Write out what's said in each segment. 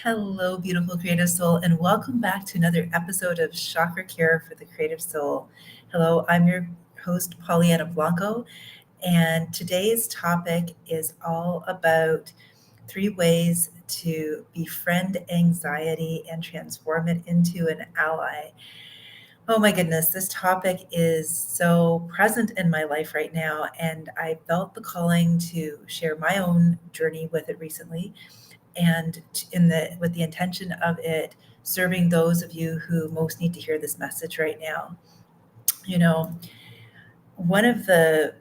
Hello, beautiful creative soul, and welcome back to another episode of Chakra-Care for the Creative Soul. Hello, I'm your host, Pollyanna Blanco, and today's topic is all about 3 ways to befriend anxiety and transform it into an ally. Oh my goodness, this topic is so present in my life right now, and I felt the calling to share my own journey with it recently and in the with the intention of it serving those of you who most need to hear this message right now. You know, one of the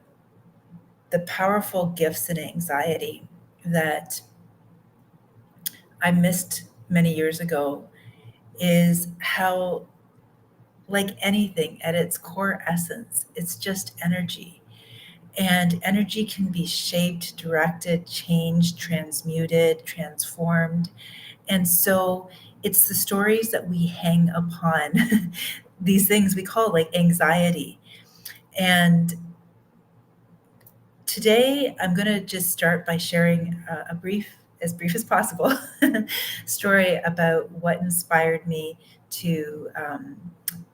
powerful gifts in anxiety that I missed many years ago is how, like anything at its core essence, it's just energy. And energy can be shaped, directed, changed, transmuted, transformed. And so it's the stories that we hang upon these things we call like anxiety. And today I'm going to just start by sharing a as brief as possible, story about what inspired me to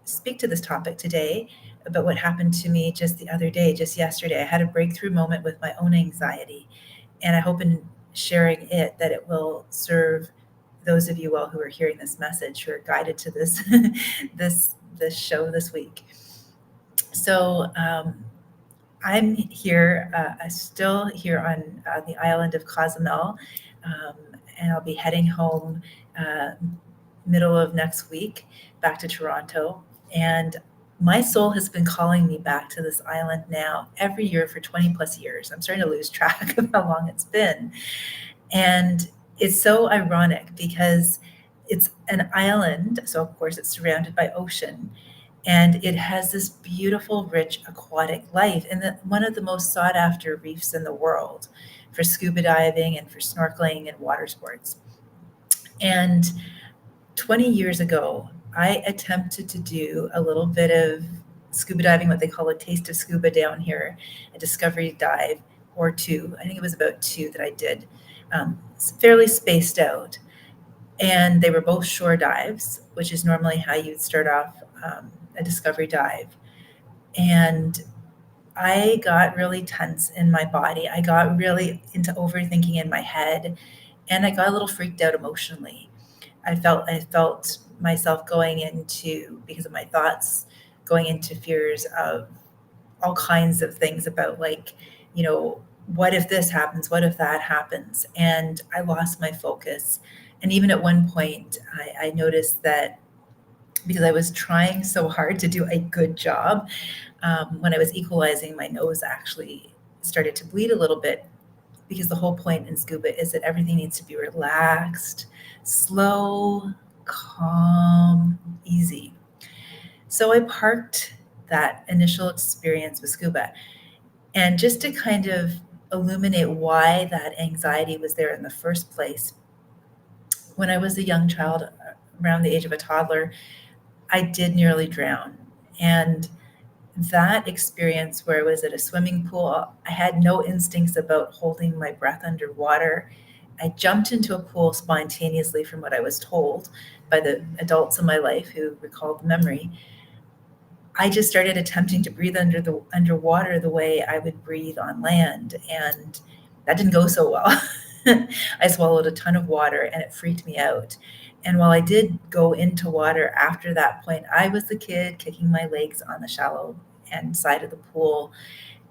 speak to this topic today, about what happened to me just the other day, just yesterday. I had a breakthrough moment with my own anxiety, and I hope in sharing it that it will serve those of you all who are hearing this message, who are guided to this this show this week. So I'm here, still here on the island of Cozumel, um, and I'll be heading home uh, middle of next week back to Toronto. And my soul has been calling me back to this island now every year for 20 plus years. I'm starting to lose track of how long it's been. And it's so ironic because it's an island. So, of course, it's surrounded by ocean. And it has this beautiful, rich aquatic life and one of the most sought after reefs in the world for scuba diving and for snorkeling and water sports. And 20 years ago, I attempted to do a little bit of scuba diving, what they call a taste of scuba down here, a discovery dive or two. I think it was about two that I did, fairly spaced out. And they were both shore dives, which is normally how you'd start off a discovery dive. And I got really tense in my body. I got really into overthinking in my head, and I got a little freaked out emotionally. I felt myself going into, because of my thoughts, going into fears of all kinds of things about, like, what if this happens? What if that happens? And I lost my focus. And even at one point, I noticed that because I was trying so hard to do a good job, when I was equalizing, my nose actually started to bleed a little bit, because the whole point in scuba is that everything needs to be relaxed, slow, calm, easy. So I parked that initial experience with scuba. And just to kind of illuminate why that anxiety was there in the first place, when I was a young child, around the age of a toddler, I did nearly drown. And that experience where I was at a swimming pool, I had no instincts about holding my breath underwater. I jumped into a pool spontaneously from what I was told by the adults in my life who recalled the memory. I just started attempting to breathe underwater the way I would breathe on land, and that didn't go so well. I swallowed a ton of water and it freaked me out. And while I did go into water after that point, I was the kid kicking my legs on the shallow end side of the pool.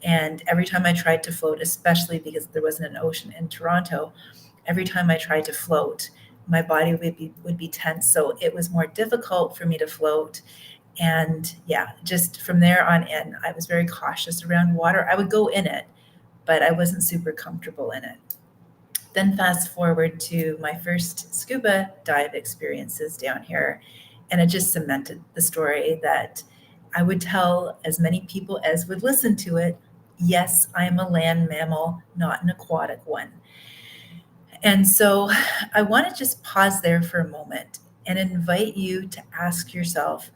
And every time I tried to float, especially because there wasn't an ocean in Toronto, every time I tried to float, my body would be tense. So it was more difficult for me to float. And yeah, just from there on in, I was very cautious around water. I would go in it, but I wasn't super comfortable in it. Then fast forward to my first scuba dive experiences down here, and it just cemented the story that I would tell as many people as would listen to it. Yes, I am a land mammal, not an aquatic one. And so I want to just pause there for a moment and invite you to ask yourself,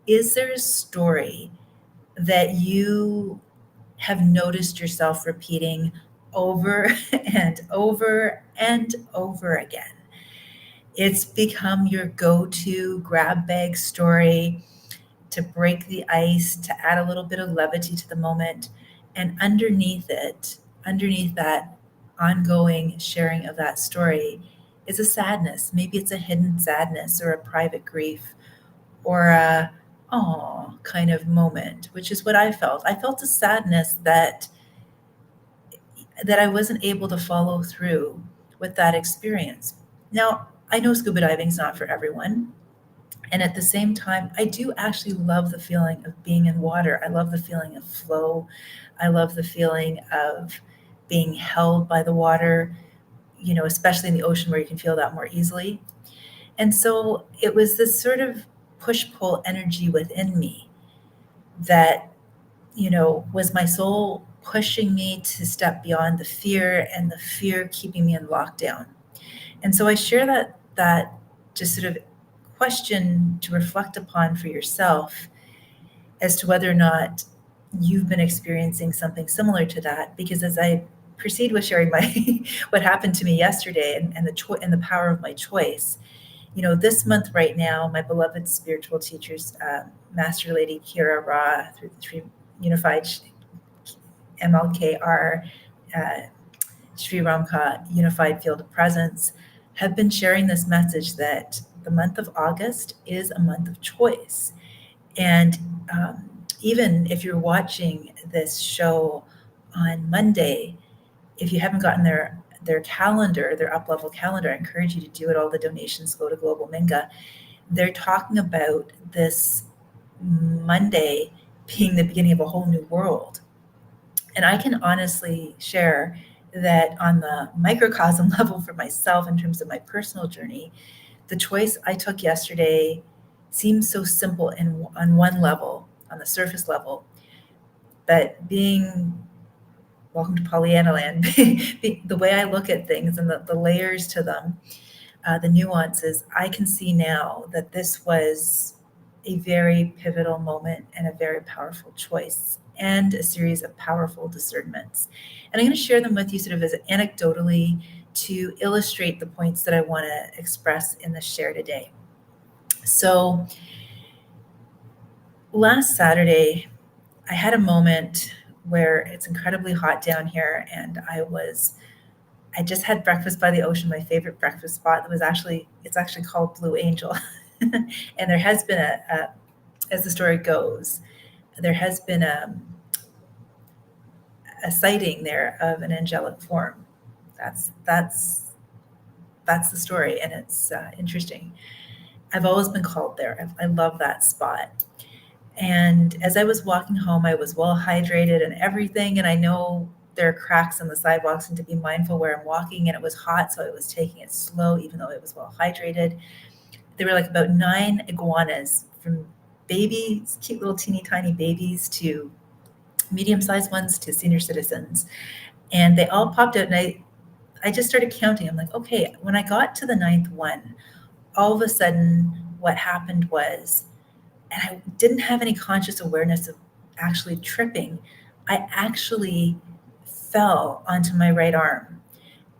is there a story that you have noticed yourself repeating over and over and over again? It's become your go-to grab bag story to break the ice, to add a little bit of levity to the moment. And underneath it, underneath that ongoing sharing of that story, is a sadness. Maybe it's a hidden sadness or a private grief or a oh kind of moment, which is what I felt. I felt a sadness that I wasn't able to follow through with that experience. Now, I know scuba diving is not for everyone. And at the same time, I do actually love the feeling of being in water. I love the feeling of flow. I love the feeling of being held by the water, especially in the ocean where you can feel that more easily. And so it was this sort of push pull energy within me that, was my soul pushing me to step beyond the fear and the fear keeping me in lockdown. And so I share that just sort of question to reflect upon for yourself as to whether or not you've been experiencing something similar to that. Because as I proceed with sharing my what happened to me yesterday and the power of my choice, this month right now, my beloved spiritual teachers, Master Lady Kira Ra through the Tree Unified MLKR, Sri Ramka Unified Field of Presence, have been sharing this message that the month of August is a month of choice. And even if you're watching this show on Monday, if you haven't gotten their calendar, their up-level calendar, I encourage you to do it. All the donations go to Global Minga. They're talking about this Monday being the beginning of a whole new world. And I can honestly share that on the microcosm level for myself, in terms of my personal journey, the choice I took yesterday seems so simple on one level, on the surface level, but welcome to Pollyanna land, the way I look at things and the layers to them, the nuances, I can see now that this was a very pivotal moment and a very powerful choice and a series of powerful discernments. And I'm going to share them with you sort of as anecdotally to illustrate the points that I want to express in the share today. So last Saturday, I had a moment where it's incredibly hot down here, and I just had breakfast by the ocean, my favorite breakfast spot. It's actually called Blue Angel. And there has been as the story goes, there has been a sighting there of an angelic form. That's the story, and it's interesting. I've always been called there. I love that spot. And as I was walking home, I was well hydrated and everything. And I know there are cracks in the sidewalks and to be mindful where I'm walking. And it was hot, so I was taking it slow, even though I was well hydrated. There were like about 9 iguanas, from babies, cute little teeny tiny babies, to medium-sized ones, to senior citizens. And they all popped out, and I just started counting. I'm like, okay, when I got to the 9th one, all of a sudden what happened was, and I didn't have any conscious awareness of actually tripping, I actually fell onto my right arm.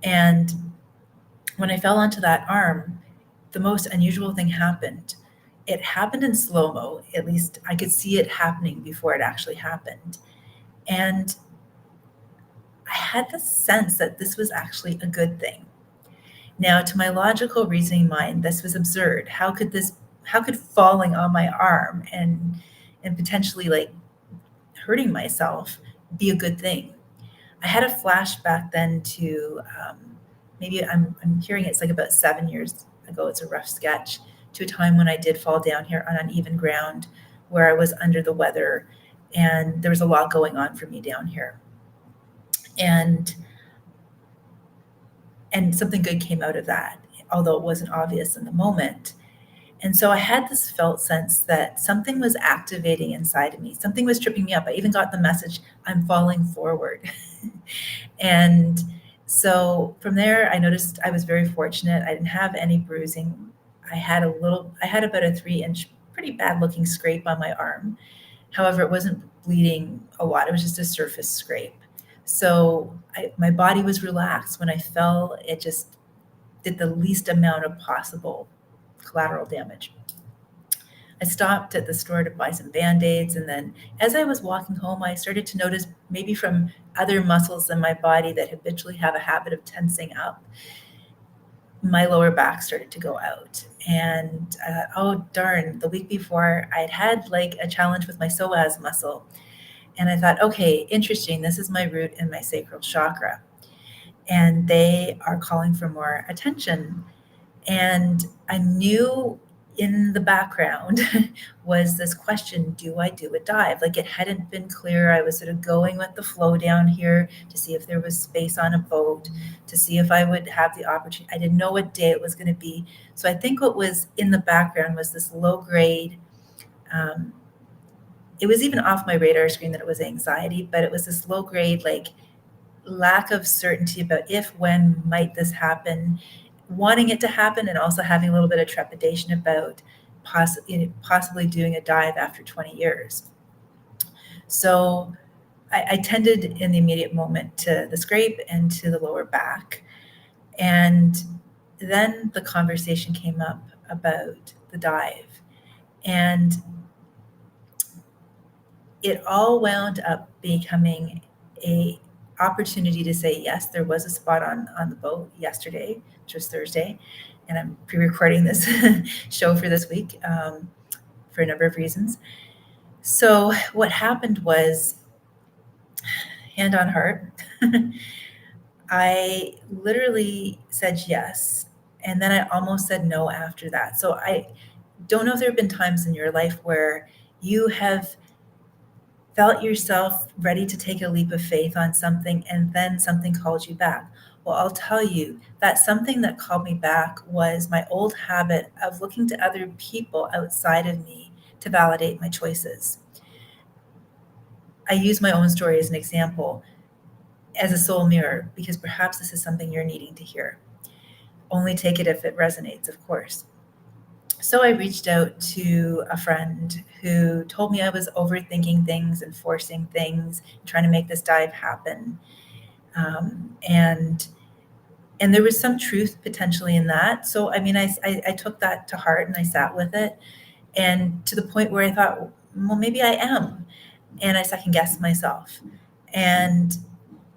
And when I fell onto that arm, the most unusual thing happened. It happened in slow-mo. At least I could see it happening before it actually happened. And I had the sense that this was actually a good thing. Now, to my logical reasoning mind, this was absurd. How could falling on my arm and potentially like hurting myself be a good thing? I had a flashback then to maybe I'm hearing it's like about 7 years ago. It's a rough sketch, to a time when I did fall down here on uneven ground, where I was under the weather, and there was a lot going on for me down here. And something good came out of that, although it wasn't obvious in the moment. And so I had this felt sense that something was activating inside of me. Something was tripping me up. I even got the message, I'm falling forward. And so from there, I noticed I was very fortunate. I didn't have any bruising. I had about a 3-inch, pretty bad looking scrape on my arm. However, it wasn't bleeding a lot. It was just a surface scrape. So my body was relaxed. When I fell, did the least amount of possible collateral damage. I stopped at the store to buy some Band-Aids, and then as I was walking home, I started to notice, maybe from other muscles in my body that habitually have a habit of tensing up, my lower back started to go out. And oh darn, the week before I'd had like a challenge with my psoas muscle. And I thought, okay, interesting. This is my root in my sacral chakra. And they are calling for more attention. And I knew in the background was this question, do I do a dive? Like, it hadn't been clear. I was sort of going with the flow down here to see if there was space on a boat, to see if I would have the opportunity. I didn't know what day it was going to be. So I think what was in the background was this low grade, it was even off my radar screen that it was anxiety, but it was this low grade, like, lack of certainty about if, when might this happen, wanting it to happen, and also having a little bit of trepidation about possibly doing a dive after 20 years. So I tended in the immediate moment to the scrape and to the lower back. And then the conversation came up about the dive. And it all wound up becoming a opportunity to say, yes, there was a spot on the boat yesterday, which was Thursday, and I'm pre-recording this show for this week for a number of reasons. So what happened was, hand on heart, I literally said yes, and then I almost said no after that. So I don't know if there have been times in your life where you have felt yourself ready to take a leap of faith on something, and then something called you back. Well, I'll tell you that something that called me back was my old habit of looking to other people outside of me to validate my choices. I use my own story as an example, as a soul mirror, because perhaps this is something you're needing to hear. Only take it if it resonates, of course. So I reached out to a friend who told me I was overthinking things and forcing things, trying to make this dive happen. And there was some truth potentially in that. So, I mean, I took that to heart and I sat with it, and to the point where I thought, well, maybe I am. And I second guessed myself. And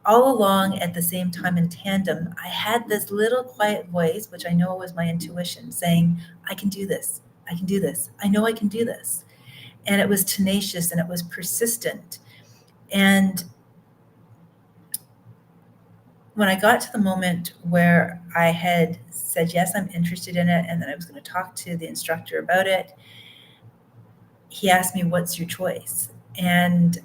all along at the same time, in tandem, I had this little quiet voice, which I know was my intuition, saying, I can do this. I can do this. I know I can do this. And it was tenacious and it was persistent. And when I got to the moment where I had said, yes, I'm interested in it, and then I was going to talk to the instructor about it, he asked me, what's your choice? And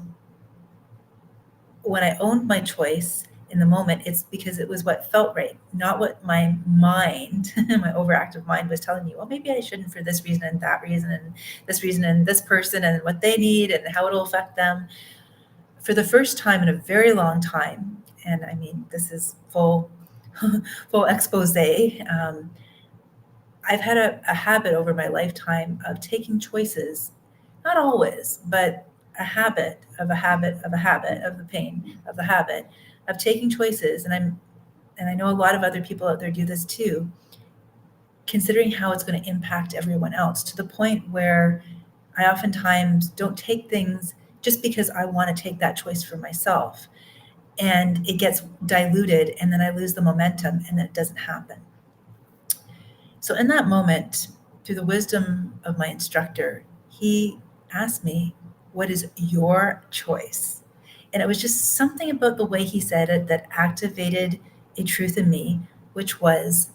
when I owned my choice in the moment, it's because it was what felt right, not what my mind, my overactive mind, was telling me, well, maybe I shouldn't for this reason and that reason and this person and what they need and how it'll affect them. For the first time in a very long time, and I mean, this is full expose, I've had a habit over my lifetime of taking choices, not always, but a habit of the pain of the habit of taking choices. And I know a lot of other people out there do this too, considering how it's going to impact everyone else, to the point where I oftentimes don't take things just because I want to take that choice for myself, and it gets diluted, and then I lose the momentum and it doesn't happen. So in that moment, through the wisdom of my instructor, he asked me, what is your choice? And it was just something about the way he said it that activated a truth in me, which was,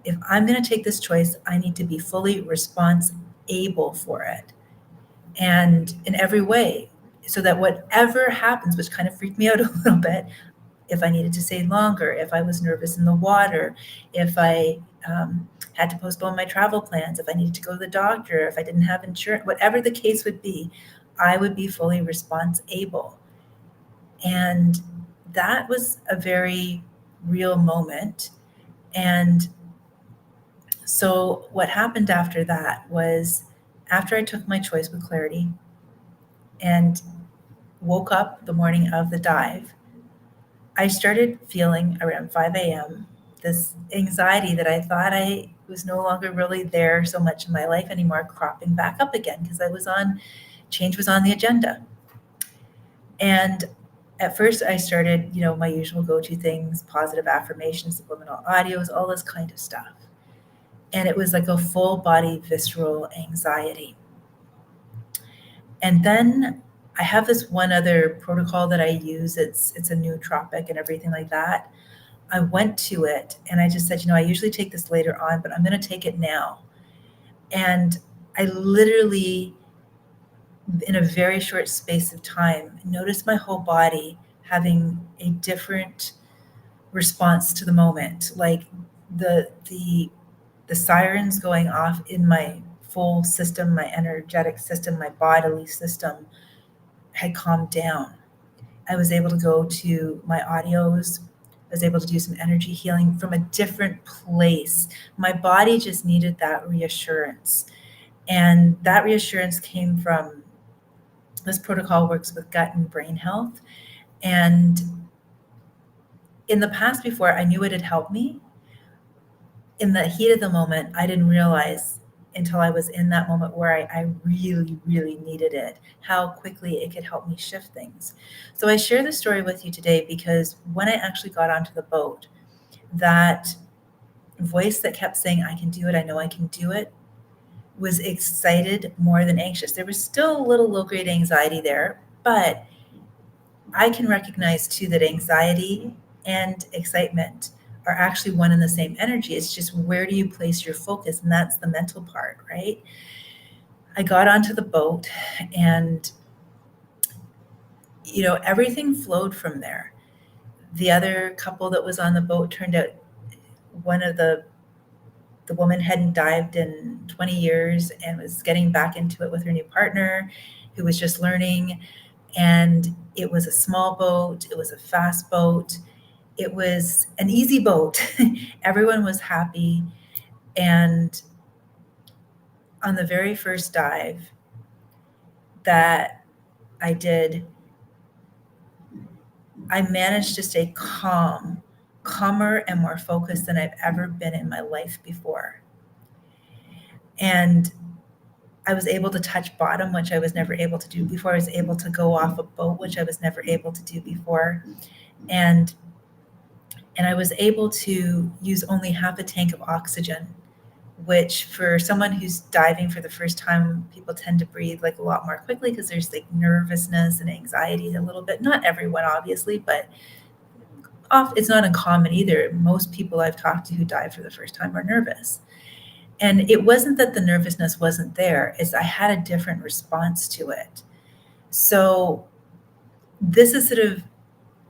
if I'm going to take this choice, I need to be fully able for it. And in every way, so that whatever happens, which kind of freaked me out a little bit, if I needed to stay longer, if I was nervous in the water, if I had to postpone my travel plans, if I needed to go to the doctor, if I didn't have insurance, whatever the case would be, I would be fully able. And that was a very real moment. And so what happened after that was, after I took my choice with clarity and woke up the morning of the dive, I started feeling around 5 a.m. this anxiety that I thought I was no longer really there so much in my life anymore, cropping back up again because change was on the agenda. And at first I started, my usual go-to things, positive affirmations, subliminal audios, all this kind of stuff. And it was like a full body visceral anxiety. And then I have this one other protocol that I use. It's a nootropic and everything like that. I went to it and I just said, I usually take this later on, but I'm going to take it now. And I literally, in a very short space of time, noticed my whole body having a different response to the moment. Like the sirens going off in my full system, my energetic system, my bodily system had calmed down. I was able to go to my audios. I was able to do some energy healing from a different place. My body just needed that reassurance. And that reassurance came from this protocol works with gut and brain health. And in the past before, I knew it had helped me. In the heat of the moment, I didn't realize until I was in that moment where I really, really needed it, how quickly it could help me shift things. So I share this story with you today because when I actually got onto the boat, that voice that kept saying, I can do it, I know I can do it, was excited more than anxious. There was still a little low-grade anxiety there, but I can recognize too that anxiety and excitement are actually one and the same energy. It's just where do you place your focus? And that's the mental part, right? I got onto the boat and, everything flowed from there. The other couple that was on the boat turned out one of the woman hadn't dived in 20 years and was getting back into it with her new partner who was just learning. And it was a small boat. It was a fast boat. It was an easy boat. Everyone was happy. And on the very first dive that I did, I managed to stay calmer and more focused than I've ever been in my life before. And I was able to touch bottom, which I was never able to do before. I was able to go off a boat, which I was never able to do before. And I was able to use only half a tank of oxygen, which for someone who's diving for the first time, people tend to breathe like a lot more quickly because there's like nervousness and anxiety a little bit. Not everyone, obviously, but it's not uncommon either. Most people I've talked to who dive for the first time are nervous. And it wasn't that the nervousness wasn't there, it's I had a different response to it. So this is sort of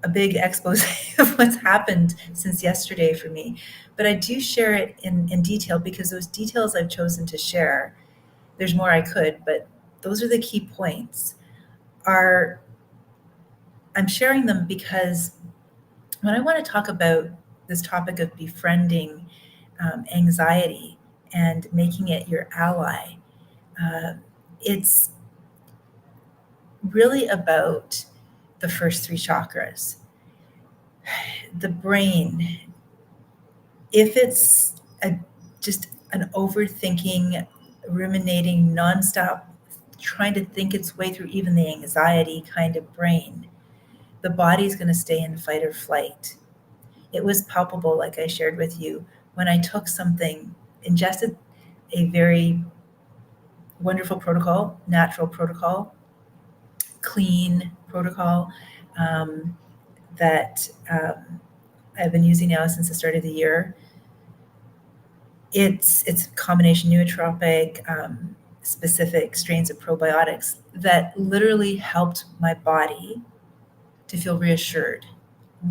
a big expose of what's happened since yesterday for me. But I do share it in detail because those details I've chosen to share, there's more I could, but those are the key points. I'm sharing them because when I want to talk about this topic of befriending anxiety and making it your ally, it's really about the first three chakras. The brain, if it's just an overthinking, ruminating, nonstop, trying to think its way through even the anxiety kind of brain, the body's going to stay in fight or flight. It was palpable, like I shared with you, when I took something, ingested a very wonderful protocol, natural protocol, clean protocol that I've been using now since the start of the year. It's a combination nootropic, specific strains of probiotics that literally helped my body to feel reassured,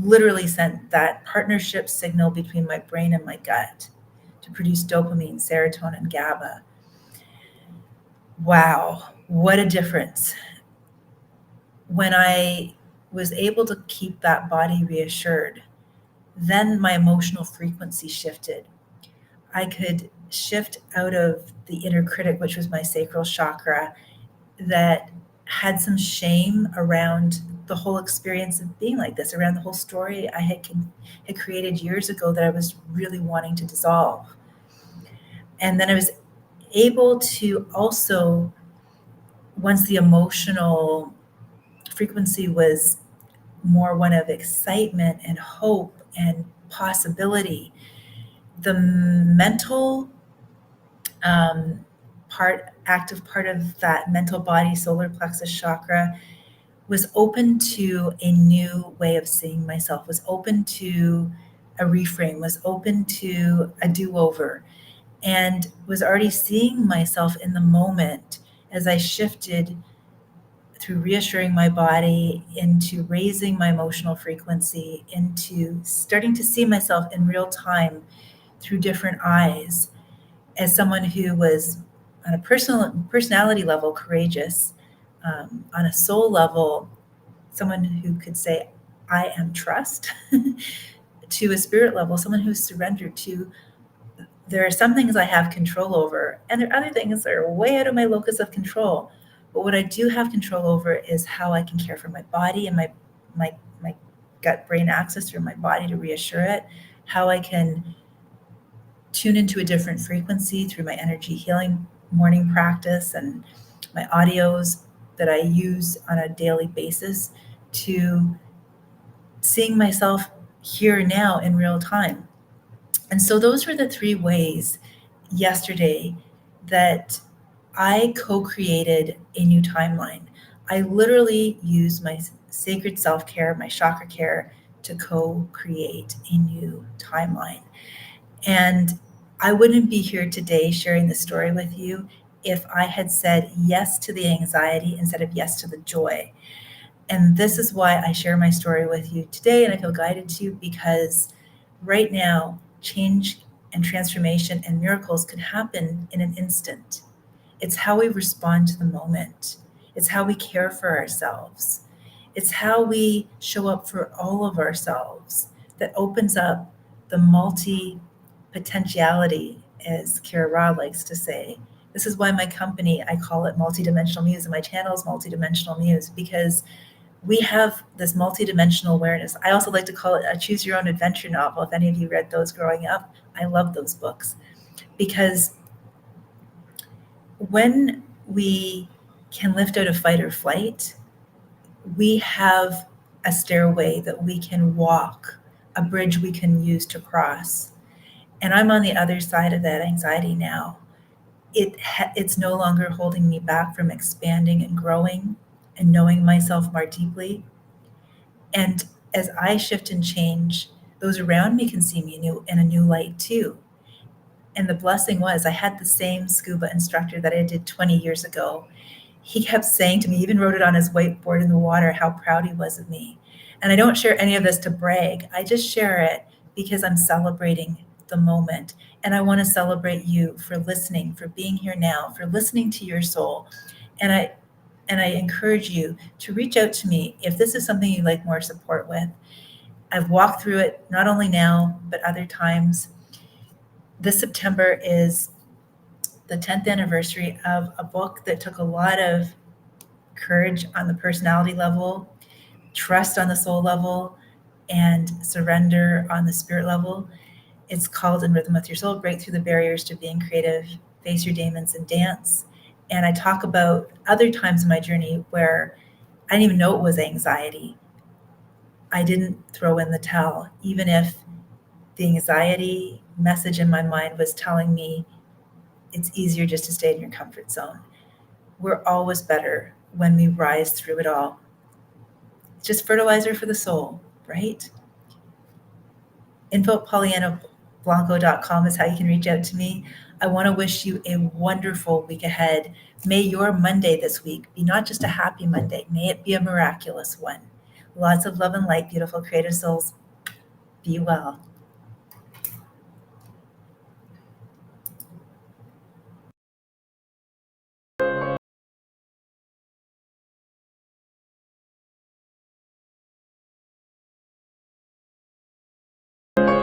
literally sent that partnership signal between my brain and my gut to produce dopamine, serotonin, GABA. Wow, what a difference. When I was able to keep that body reassured, then my emotional frequency shifted. I could shift out of the inner critic, which was my sacral chakra, that had some shame around the whole experience of being like this, around the whole story I had created years ago that I was really wanting to dissolve. And then I was able to also, once the emotional frequency was more one of excitement and hope and possibility, the mental active part of that mental body, solar plexus chakra, was open to a new way of seeing myself, was open to a reframe, was open to a do-over, and was already seeing myself in the moment as I shifted through reassuring my body into raising my emotional frequency, into starting to see myself in real time through different eyes, as someone who was on a personality level courageous, on a soul level, someone who could say, I am trust, to a spirit level, someone who's surrendered to, there are some things I have control over, and there are other things that are way out of my locus of control. But what I do have control over is how I can care for my body and my gut brain axis through my body to reassure it, how I can tune into a different frequency through my energy healing morning practice and my audios that I use on a daily basis, to seeing myself here now in real time. And so those were the 3 ways yesterday that I co-created a new timeline. I literally used my sacred self-care, my Chakra-Care, to co-create a new timeline. And I wouldn't be here today sharing this story with you if I had said yes to the anxiety instead of yes to the joy. And this is why I share my story with you today, and I feel guided to, because right now, change and transformation and miracles can happen in an instant. It's how we respond to the moment. It's how we care for ourselves. It's how we show up for all of ourselves that opens up the multi-potentiality, as Kira Ra likes to say. This is why my company, I call it Multidimensional Muse, and my channel is Multidimensional Muse, because we have this multidimensional awareness. I also like to call it a choose your own adventure novel. If any of you read those growing up, I love those books, because when we can lift out of fight or flight, we have a stairway that we can walk, a bridge we can use to cross. And I'm on the other side of that anxiety now. It's no longer holding me back from expanding and growing and knowing myself more deeply. And as I shift and change, those around me can see me in a new light too. And the blessing was, I had the same scuba instructor that I did 20 years ago. He kept saying to me, even wrote it on his whiteboard in the water, how proud he was of me. And I don't share any of this to brag. I just share it because I'm celebrating the moment. And I want to celebrate you for listening, for being here now, for listening to your soul. And I encourage you to reach out to me if this is something you'd like more support with. I've walked through it not only now, but other times. This September is the 10th anniversary of a book that took a lot of courage on the personality level, trust on the soul level, and surrender on the spirit level. It's called In Rhythm with Your Soul, Break Through the Barriers to Being Creative, Face Your Demons, and Dance. And I talk about other times in my journey where I didn't even know it was anxiety. I didn't throw in the towel, even if the anxiety message in my mind was telling me it's easier just to stay in your comfort zone. We're always better when we rise through it all. It's just fertilizer for the soul, right? info@PollyannaBlanco.com is how you can reach out to me. I want to wish you a wonderful week ahead. May your Monday this week be not just a happy Monday. May it be a miraculous one. Lots of love and light, beautiful creative souls. Be well.